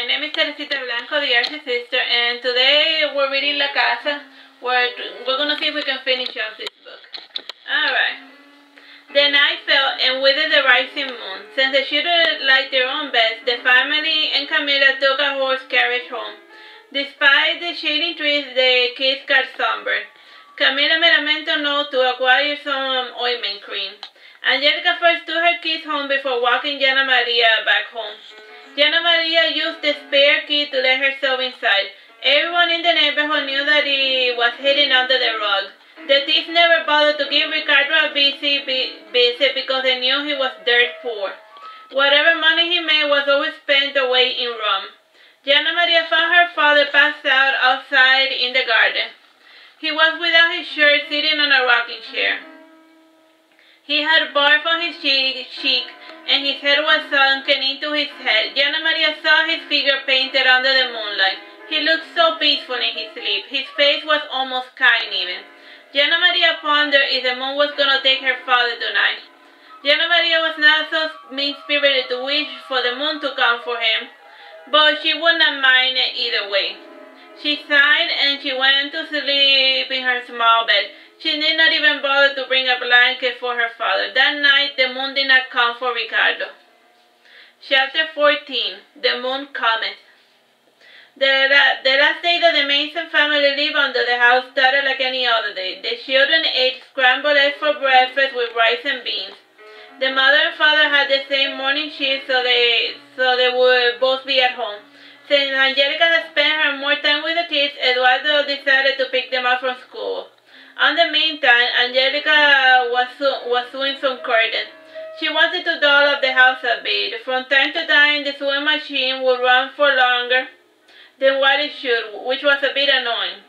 name is Teresita Blanco, the artsysister, and today we're reading La Casa. We're going to see if we can finish off this book. Alright. The night fell, and with it the rising moon. Since the children liked their own beds, the family and Camila took a horse carriage home. Despite the shading trees, the kids got sunburned. Camila made a mental note to acquire some ointment cream. Angelica first took her kids home before walking Jana Maria back home. Jana Maria used the spare key to let herself inside. Everyone in the neighborhood knew that he was hidden under the rug. The thieves never bothered to give Ricardo a visit because they knew he was dirt poor. Whatever money he made was always spent away in rum. Jana Maria found her father passed out outside in the garden. He was without his shirt, sitting on a rocking chair. He had barf on his cheek, and his head was sunken into his head. Jana Maria saw his figure painted under the moonlight. He looked so peaceful in his sleep. His face was almost kind even. Jana Maria pondered if the moon was going to take her father tonight. Jana Maria was not so mean-spirited to wish for the moon to come for him, but she would not mind it either way. She sighed and she went to sleep in her small bed. She did not even bother to bring a blanket for her father. That night, the moon did not come for Ricardo. Chapter 14. The Moon Cometh. The last day that the Mason family lived under the house started like any other day. The children ate scrambled eggs for breakfast with rice and beans. The mother and father had the same morning shift, so they would both be at home. Since Angelica had spent her more time with the kids, Eduardo decided to pick them up from school. In the meantime, Angelica was sewing some curtains. She wanted to doll up the house a bit. From time to time, the sewing machine would run for longer than what it should, which was a bit annoying.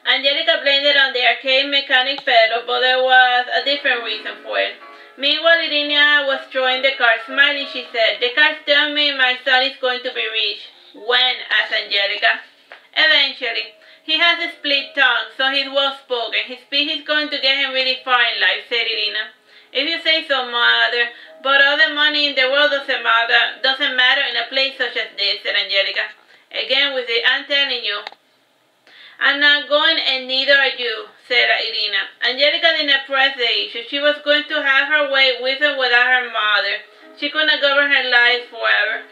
Angelica blamed it on the archaic mechanic pedal, but there was a different reason for it. Meanwhile, Irina was drawing the card. Smiling, she said, "The cards tell me my son is going to be rich." "When?" asked Angelica. "Eventually. He has a split tongue, so he's well-spoken. His speech is going to get him really far in life," said Irina. "If you say so, mother, but all the money in the world doesn't matter in a place such as this," said Angelica. "Again with it, I'm telling you. I'm not going, and neither are you," said Irina. Angelica did not press the issue. She was going to have her way with and without her mother. She could not govern her life forever.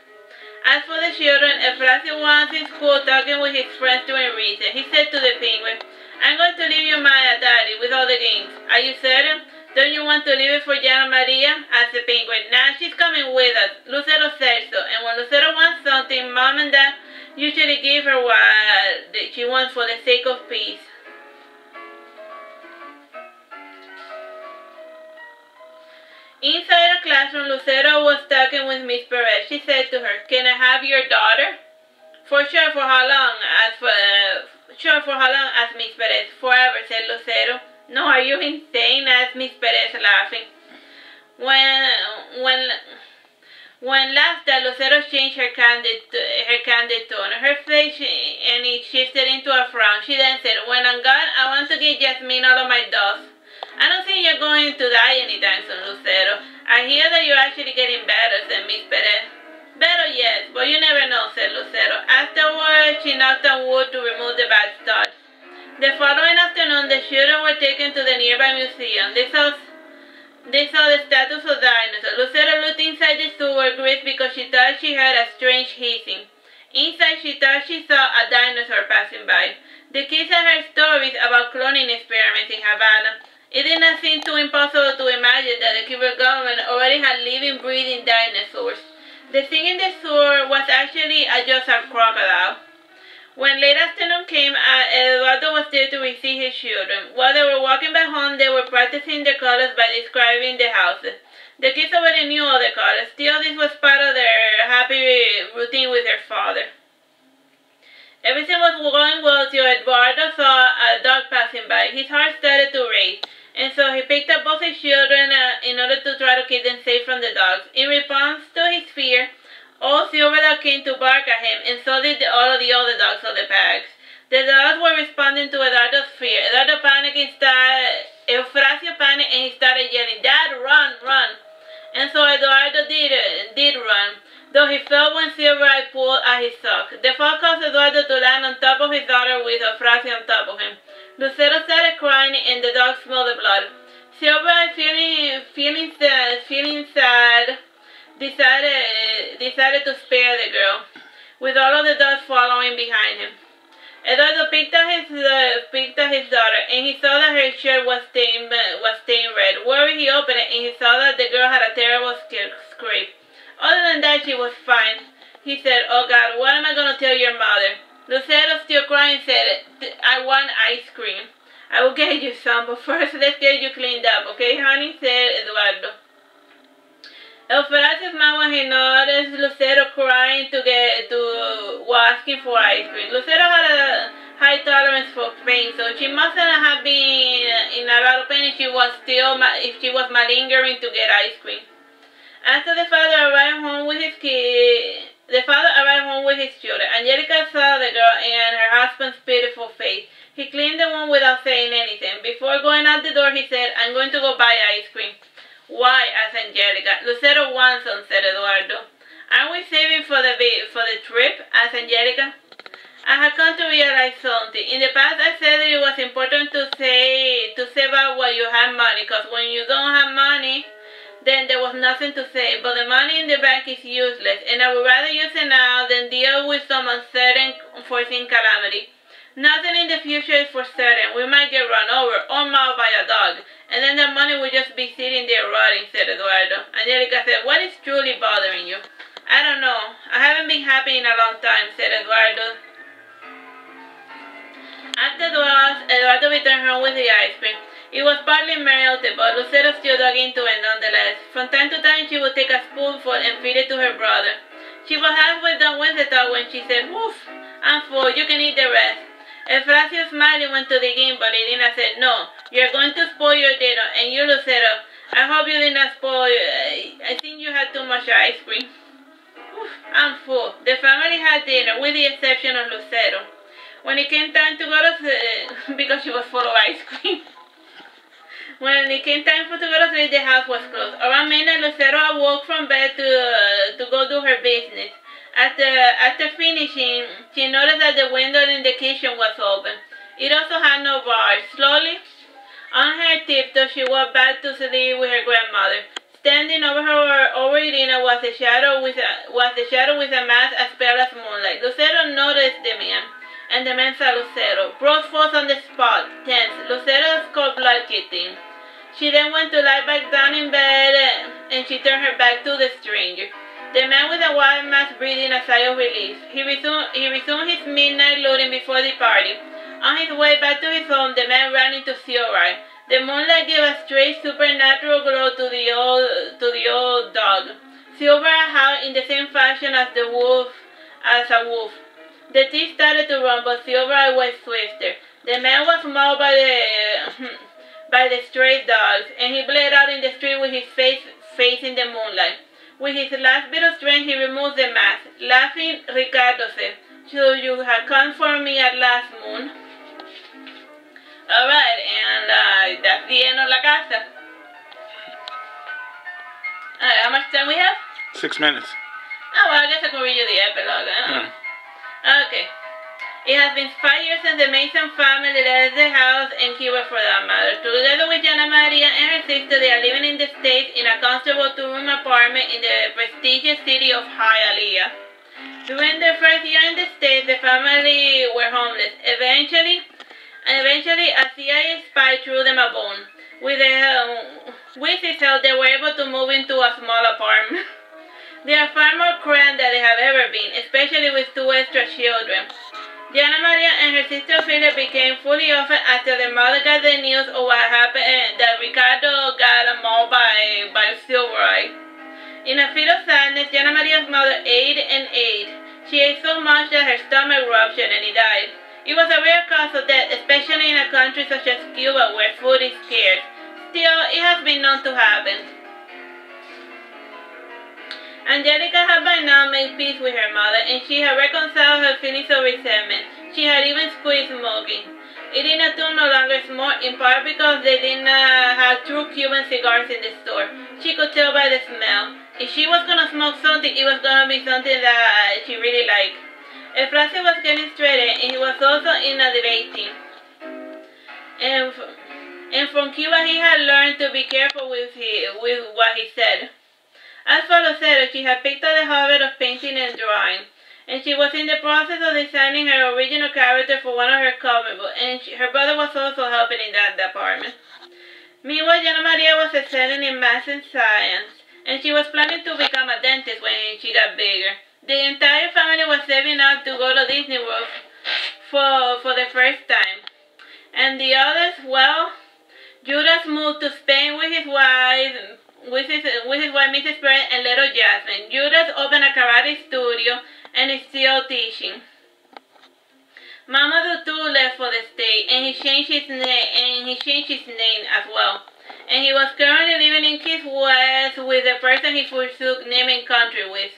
As for the children, Efracio was in school talking with his friends during recess. He said to the penguin, "I'm going to leave you mine at Daddy with all the games. Are you certain? Don't you want to leave it for Jana Maria?" asked the penguin. "Nah, she's coming with us. Lucero said so, and when Lucero wants something, Mom and Dad usually give her what she wants for the sake of peace." Inside a classroom, Lucero was talking with Miss Perez. She said to her, "Can I have your daughter?" "For sure, for how long?" asked Miss Perez. "Forever," said Lucero. "No, are you insane?" asked Miss Perez, laughing. When laughed at, Lucero changed her candid tone. Her face and it shifted into a frown. She then said, "When I'm gone, I want to get Jasmine all of my dolls." "I don't think you're going to die anytime soon, Lucero. I hear that you're actually getting better," said Miss Perez. "Better, yes, but you never know," said Lucero. Afterwards, she knocked on wood to remove the bad thoughts. The following afternoon, the children were taken to the nearby museum. They saw the statues of dinosaurs. Lucero looked inside the sewer grid because she thought she heard a strange hissing. Inside, she thought she saw a dinosaur passing by. The kids had heard stories about cloning experiments in Havana. It did not seem too impossible to imagine that the Cuban government already had living, breathing dinosaurs. The thing in the sewer was actually just a crocodile. When late afternoon came, Eduardo was there to receive his children. While they were walking back home, they were practicing the colors by describing the houses. The kids already knew all the colors. Still, this was part of their happy routine with their father. Everything was going well till Eduardo saw a dog passing by. His heart started to race, and so he picked up both his children in order to try to keep them safe from the dogs. In response to his fear, all Silverdog came to bark at him, and so did all of the other dogs of the packs. The dogs were responding to Eduardo's fear. Eduardo panicked and Eufrasio panicked, and he started yelling, "Dad, run, run!" And so Eduardo did run. though he felt when Silver pulled at his sock. The fall caused Eduardo to land on top of his daughter with Euphrasy on top of him. Lucero started crying and the dog smelled the blood. Silver, feeling sad, decided to spare the girl, with all of the dogs following behind him. Eduardo picked at his daughter, and he saw that her shirt was stained red. Worried, he opened it, and he saw that the girl had a terrible scrape. Other than that, she was fine. He said, "Oh God, what am I going to tell your mother?" Lucero, still crying, said, "I want ice cream." "I will get you some, but first let's get you cleaned up, okay, honey?" said Eduardo. Euphrasy smiled when he noticed Lucero crying while asking for ice cream. Lucero had a high tolerance for pain, so she mustn't have been in a lot of pain if she was malingering to get ice cream. After the father arrived home with his children. Angelica saw the girl and her husband's pitiful face. He cleaned the wound without saying anything. Before going out the door, he said, "I'm going to go buy ice cream." "Why?" asked Angelica. "Lucero wants some," said Eduardo. "Aren't we saving for the trip?" asked Angelica. "I have come to realize something. In the past, I said that it was important to save up while you have money, because when you don't have money, then there was nothing to save. But the money in the bank is useless, and I would rather use it now than deal with some unforeseen calamity. Nothing in the future is for certain. We might get run over or mauled by a dog, and then the money will just be sitting there rotting," said Eduardo. Angelica said, "What is truly bothering you?" "I don't know. I haven't been happy in a long time," said Eduardo. After Eduardo returned home with the ice cream. It was partly melted, but Lucero still dug into it nonetheless. From time to time, she would take a spoonful and feed it to her brother. She was halfway done with the dog when she said, "Woof, I'm full. You can eat the rest." Euphrasy smiled and went to dig in, but Irina said, "No, you're going to spoil your dinner, and you, Lucero, I hope you did not spoil. I think you had too much ice cream." "Oof, I'm full." The family had dinner, with the exception of Lucero. When it came time to go to because she was full of ice cream. When it came time to go to sleep, the house was closed. Around midnight, Lucero awoke from bed to go do her business. After finishing, she noticed that the window in the kitchen was open. It also had no bars. Slowly, on her tiptoes, she walked back to sleep with her grandmother. Standing over Irina was the shadow with a mask as pale as moonlight. Lucero noticed the man, and the man saw Lucero. Bros froze on the spot, tense. Lucero's cold blood kicked in. She then went to lie back down in bed, and she turned her back to the stranger. The man with a white mask breathed a sigh of relief. He resumed his midnight looting before the party. On his way back to his home, the man ran into Silver. The moonlight gave a strange supernatural glow to the old dog. Silver howled in the same fashion as a wolf. The teeth started to run, but Silver was swifter. The man was mauled by the stray dogs, and he bled out in the street with his face facing the moonlight. With his last bit of strength, he removed the mask. Laughing, Ricardo said, "So you have come for me at last, Moon." Alright, and that's the end of La Casa. Alright, how much time we have? 6 minutes. Oh, well, I guess I can read you the epilogue. Okay. It has been 5 years since the Mason family left the house and Cuba for that matter. Together with Jana Maria and her sister, they are living in the States in a comfortable two-room apartment in the prestigious city of Hialeah. During their first year in the States, the family were homeless. Eventually, a CIA spy threw them a bone. With his help, they were able to move into a small apartment. They are far more cramped than they have ever been, especially with 2 extra children. Jana Maria and her sister Philip became fully orphaned after their mother got the news of what happened, that Ricardo got mauled by Silver. In a fit of sadness, Jana Maria's mother ate and ate. She ate so much that her stomach ruptured and he died. It was a rare cause of death, especially in a country such as Cuba where food is scarce. Still, it has been known to happen. Angelica had by now made peace with her mother, and she had reconciled her feelings of resentment. She had even quit smoking. Irina too no longer smoked, in part because they did not have true Cuban cigars in the store. She could tell by the smell. if she was gonna smoke something, it was gonna be something that she really liked. Artsy was getting straightened, and he was also in a debating. And from Cuba, he had learned to be careful with what he said. As for Lucero, she had picked up the habit of painting and drawing, and she was in the process of designing her original character for one of her comic books, and her brother was also helping in that department. Meanwhile, Jana Maria was excelling in math and science, and she was planning to become a dentist when she got bigger. The entire family was saving up to go to Disney World for the first time. And the others, well, Judas moved to Spain with his wife, Mrs. Perez, and little Jasmine. Judas opened a karate studio and is still teaching. Mamadou too left for the state, and he changed his name as well. And he was currently living in Key West with the person he forsook naming country with.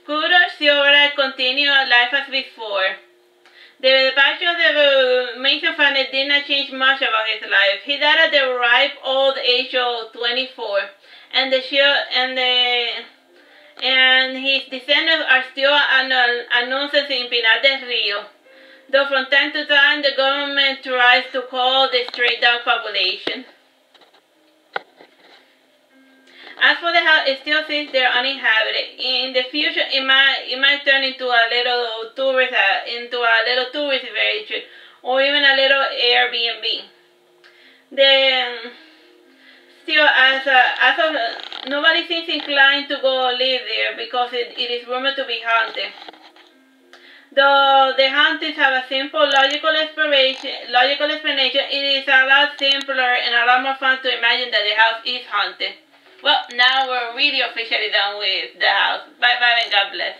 Kuro Silver continued life as before. The departure of the Mason family did not change much about his life. He died at the ripe old age of 24, and his descendants are still announced in Pinar del Rio, though from time to time the government tries to call the stray dog population. As for the house, it still sits there uninhabited. In the future, it might turn into a little tourist village, or even a little Airbnb. Nobody seems inclined to go live there because it is rumored to be haunted. Though the hauntings have a simple logical explanation, it is a lot simpler and a lot more fun to imagine that the house is haunted. Well, now we're really officially done with the house. Bye bye and God bless.